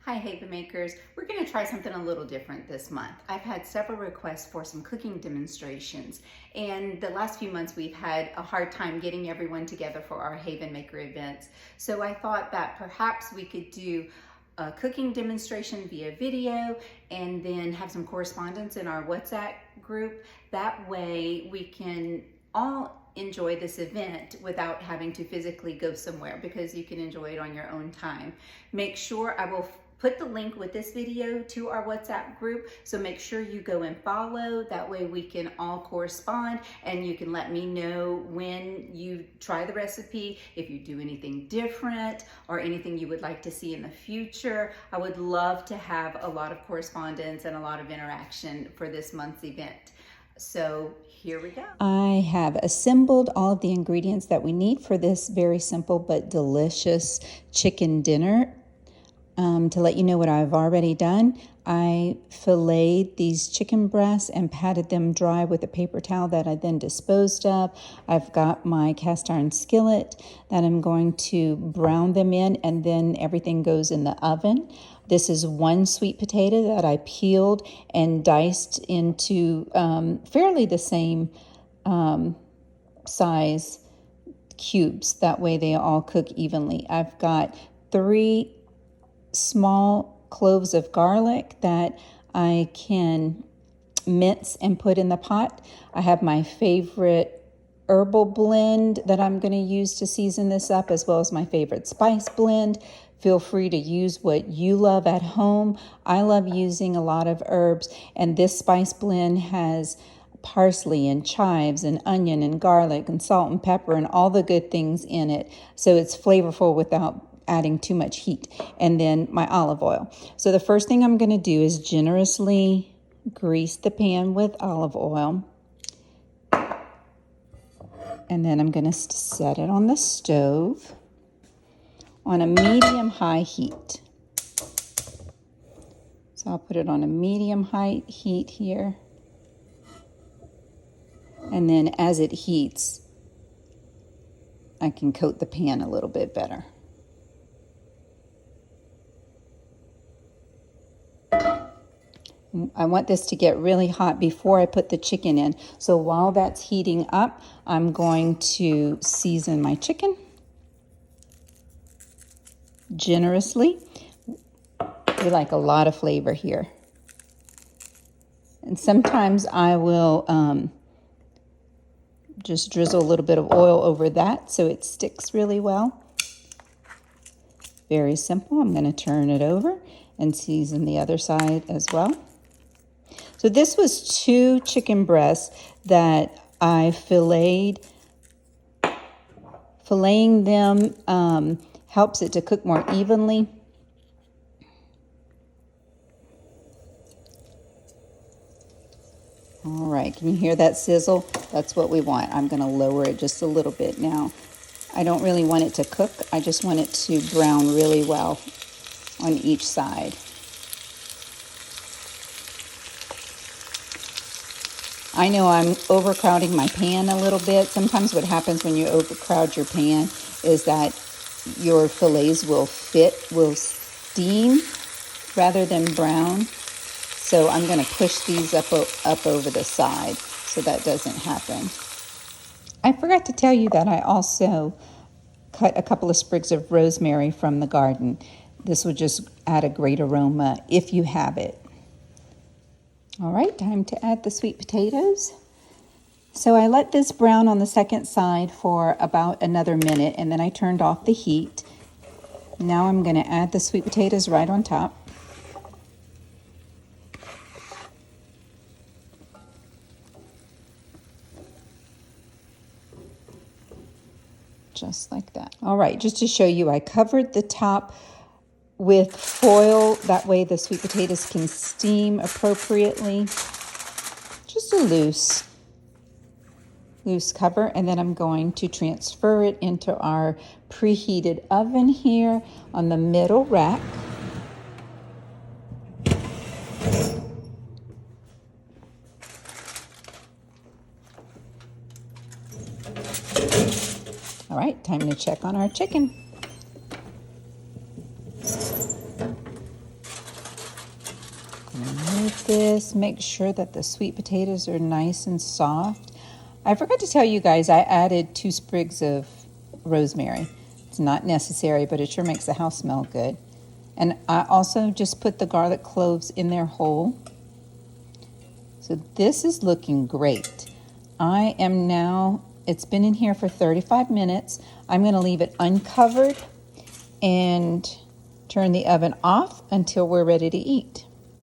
Hi HavenMakers. We're going to try something a little different this month. I've had several requests for some cooking demonstrations, and the last few months we've had a hard time getting everyone together for our HavenMaker events. So I thought that perhaps we could do a cooking demonstration via video and then have some correspondence in our WhatsApp group. That way we can all enjoy this event without having to physically go somewhere, because you can enjoy it on your own time. Make sure I will put the link with this video to our WhatsApp group, so make sure you go and follow. That way we can all correspond, and you can let me know when you try the recipe, if you do anything different or anything you would like to see in the future. I would love to have a lot of correspondence and a lot of interaction for this month's event. So here we go. I have assembled all of the ingredients that we need for this very simple but delicious chicken dinner. To let you know what I've already done, I filleted these chicken breasts and patted them dry with a paper towel that I then disposed of. I've got my cast iron skillet that I'm going to brown them in, and then everything goes in the oven. This is one sweet potato that I peeled and diced into fairly the same size cubes. That way they all cook evenly. I've got 3 small cloves of garlic that I can mince and put in the pot. I have my favorite herbal blend that I'm going to use to season this up, as well as my favorite spice blend. Feel free to use what you love at home. I love using a lot of herbs, and this spice blend has parsley and chives and onion and garlic and salt and pepper and all the good things in it, so it's flavorful without adding too much heat. And then my olive oil. So the first thing I'm going to do is generously grease the pan with olive oil. And then I'm going to set it on the stove on a medium-high heat. So I'll put it on a medium-high heat here. And then as it heats, I can coat the pan a little bit better. I want this to get really hot before I put the chicken in. So while that's heating up, I'm going to season my chicken generously. We like a lot of flavor here. And sometimes I will just drizzle a little bit of oil over that so it sticks really well. Very simple. I'm going to turn it over and season the other side as well. So this was 2 chicken breasts that I filleted. Filleting them helps it to cook more evenly. All right, can you hear that sizzle? That's what we want. I'm going to lower it just a little bit now. I don't really want it to cook. I just want it to brown really well on each side. I know I'm overcrowding my pan a little bit. Sometimes what happens when you overcrowd your pan is that your fillets will steam rather than brown. So I'm going to push these up over the side so that doesn't happen. I forgot to tell you that I also cut a couple of sprigs of rosemary from the garden. This would just add a great aroma if you have it. All right, time to add the sweet potatoes. So I let this brown on the second side for about another minute, and then I turned off the heat. Now I'm going to add the sweet potatoes right on top. Just like that. All right, just to show you, I covered the top with foil. That way the sweet potatoes can steam appropriately. Just a loose cover. And then I'm going to transfer it into our preheated oven here on the middle rack. All right, time to check on our chicken. this, make sure that the sweet potatoes are nice and soft. I forgot to tell you guys, I added 2 sprigs of rosemary. It's not necessary, but it sure makes the house smell good. And I also just put the garlic cloves in there whole. So this is looking great. I am now, it's been in here for 35 minutes. I'm going to leave it uncovered and turn the oven off until we're ready to eat.